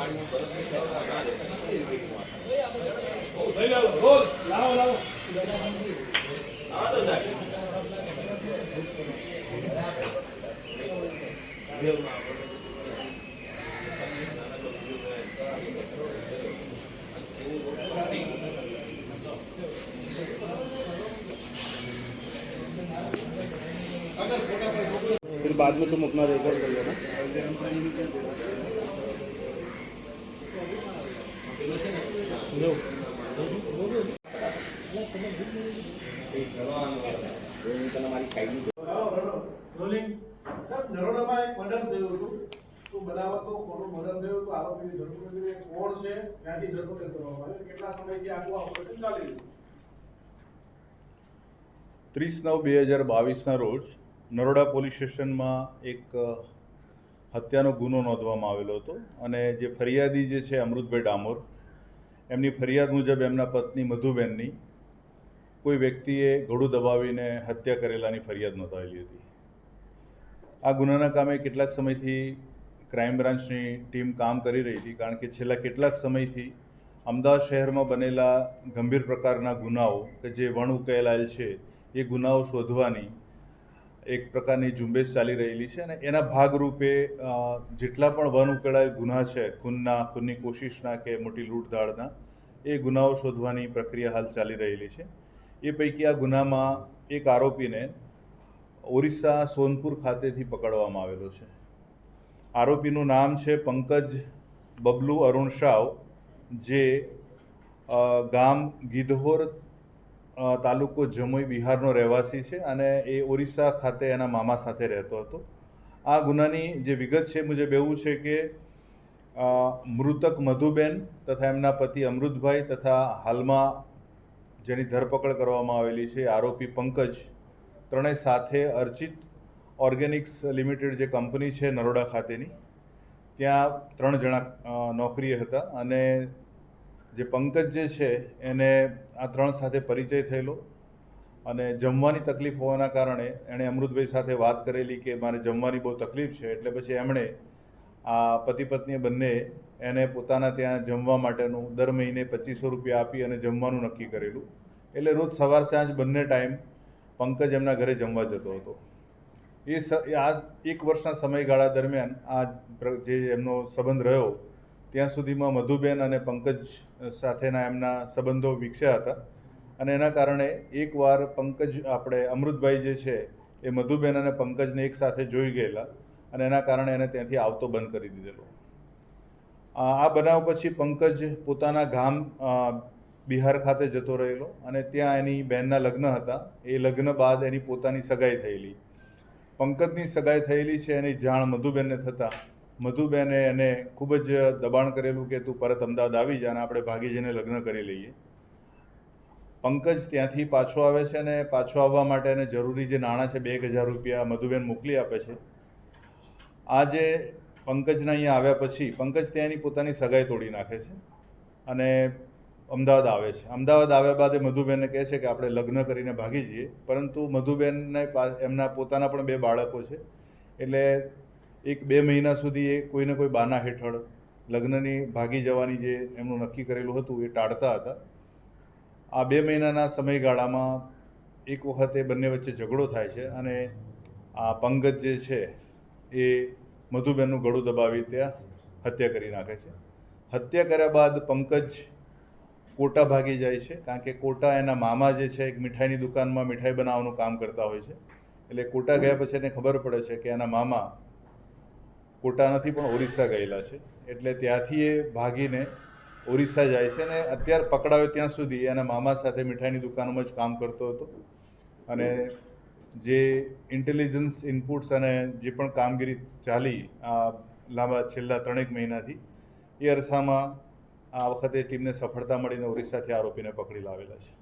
फिर बाद में तुम अपना रिकॉर्ड कर लेना। નરોડામાં એક મર્ડર થયું હતું, તો બનાવવા તો કોનું મર્ડર થયું તો આરોપીની ધરપકડ કોણ છે, ક્યાંથી ધરપકડ કરવામાં આવી, કેટલા સમયથી આખું ઓપરેશન ચાલી રહ્યું? 30/9/2022 રોજ નરોડા પોલીસ સ્ટેશનમાં એક હત્યાનો ગુનો નોંધવામાં આવેલો હતો અને જે ફરિયાદી જે છે અમૃતભાઈ ડામોર, એમની ફરિયાદ મુજબ એમના પત્ની મધુબેનની કોઈ વ્યક્તિએ ગળું દબાવીને હત્યા કરેલાની ફરિયાદ નોંધાવેલી હતી। આ ગુનાના કામે કેટલાક સમયથી ક્રાઇમ બ્રાન્ચની ટીમ કામ કરી રહી હતી, કારણ કે છેલ્લા કેટલાક સમયથી અમદાવાદ શહેરમાં બનેલા ગંભીર પ્રકારના ગુનાઓ કે જે વણ ઉકેલાયેલ છે એ ગુનાઓ શોધવાની એક પ્રકારની ઝુંબેશ ચાલી રહેલી છે અને એના ભાગરૂપે જેટલા પણ વન ઉકેલાયેલ ગુના છે, ખૂનની કોશિશના કે મોટી લૂંટધાડના, એ ગુનાઓ શોધવાની પ્રક્રિયા હાલ ચાલી રહેલી છે। એ પૈકી આ ગુનામાં એક આરોપીને ઓરિસ્સા સોનપુર ખાતેથી પકડવામાં આવેલો છે। આરોપીનું નામ છે પંકજ બબલુ અરુણ શાવ, જે ગામ ગિધોર, તાલુકો જમોઈ, બિહારનો રહેવાસી છે અને એ ઓરિસ્સા ખાતે એના મામા સાથે રહેતો હતો। આ ગુનાની જે વિગત છે મુજબ એવું છે કે મૃતક મધુબેન તથા એમના પતિ અમૃતભાઈ તથા હાલમાં જેની ધરપકડ કરવામાં આવેલી છે આરોપી પંકજ, ત્રણેય સાથે અર્ચિત ઓર્ગેનિક્સ લિમિટેડ જે કંપની છે નરોડા ખાતેની, ત્યાં 3 જણા નોકરીએ હતા અને જે પંકજ જે છે એને આ 3 સાથે પરિચય થયેલો અને જમવાની તકલીફ હોવાના કારણે એણે અમૃતભાઈ સાથે વાત કરેલી કે મારે જમવાની બહુ તકલીફ છે, એટલે પછી એમણે આ પતિ પત્ની બંને એને પોતાના ત્યાં જમવા માટેનું દર મહિને 2500 રૂપિયા આપી અને જમવાનું નક્કી કરેલું। એટલે રોજ સવાર સાંજ બંને ટાઈમ પંકજ એમના ઘરે જમવા જતો હતો। આ 1 વર્ષના સમયગાળા દરમિયાન આ જે એમનો સંબંધ રહ્યો, ત્યાં સુધીમાં મધુબેન અને પંકજ સાથેના એમના સંબંધો વિકસ્યા હતા અને એના કારણે એકવાર અમૃતભાઈ જે છે એ મધુબેન અને પંકજને એક સાથે જોઈ ગયેલા અને એના કારણે એને ત્યાંથી આવતો બંધ કરી દીધેલો। આ બનાવ પછી પંકજ પોતાના ગામ બિહાર ખાતે જતો રહેલો અને ત્યાં એની બહેનના લગ્ન હતા। એ લગ્ન બાદ એની પોતાની સગાઈ થયેલી। પંકજની સગાઈ થયેલી છે એની જાણ મધુબેનને થતાં મધુબેને એને ખૂબ જ દબાણ કરેલું કે તું પરત અમદાવાદ આવી જા અને આપણે ભાગી જઈને લગ્ન કરી લઈએ। પંકજ ત્યાંથી પાછો આવે છે અને પાછો આવવા માટે એને જરૂરી જે નાણાં છે 2000 રૂપિયા મધુબેન મોકલી આપે છે। આ જે પંકજના અહીંયા આવ્યા પછી પંકજ ત્યાંની પોતાની સગાઈ તોડી નાખે છે અને અમદાવાદ આવે છે। અમદાવાદ આવ્યા બાદ એ મધુબેનને કહે છે કે આપણે લગ્ન કરીને ભાગી જઈએ, પરંતુ મધુબેનને એમના પોતાના પણ 2 બાળકો છે, એટલે 1-2 મહિના સુધી એ કોઈને કોઈ બહાના હેઠળ લગ્નની ભાગી જવાની જે એમનું નક્કી કરેલું હતું એ ટાળતા હતા। આ 2 મહિનાના સમયગાળામાં એક વખત એ બંને વચ્ચે ઝઘડો થાય છે અને આ પંકજ જે છે એ મધુબેનનું ગળું દબાવી ત્યાં હત્યા કરી નાખે છે। હત્યા કર્યા બાદ પંકજ કોટા ભાગી જાય છે, કારણ કે કોટા એના મામા જે છે એક મીઠાઈની દુકાનમાં મીઠાઈ બનાવવાનું કામ કરતા હોય છે। એટલે કોટા ગયા પછી એને ખબર પડે છે કે એના મામા કોટા નથી પણ ઓરિસ્સા ગયેલા છે, એટલે ત્યાંથી એ ભાગીને ઓરિસ્સા જાય છે અને અત્યારે પકડાયો ત્યાં સુધી એના મામા સાથે મીઠાઈની દુકાનમાં જ કામ કરતો હતો અને જે ઇન્ટેલિજન્સ ઇનપુટ્સ અને જે પણ કામગીરી ચાલી લાંબા છેલ્લા 3-1 મહિનાથી, એ અરસામાં આ વખતે ટીમને સફળતા મળીને ઓરિસ્સાથી આરોપીને પકડી લાવેલા છે।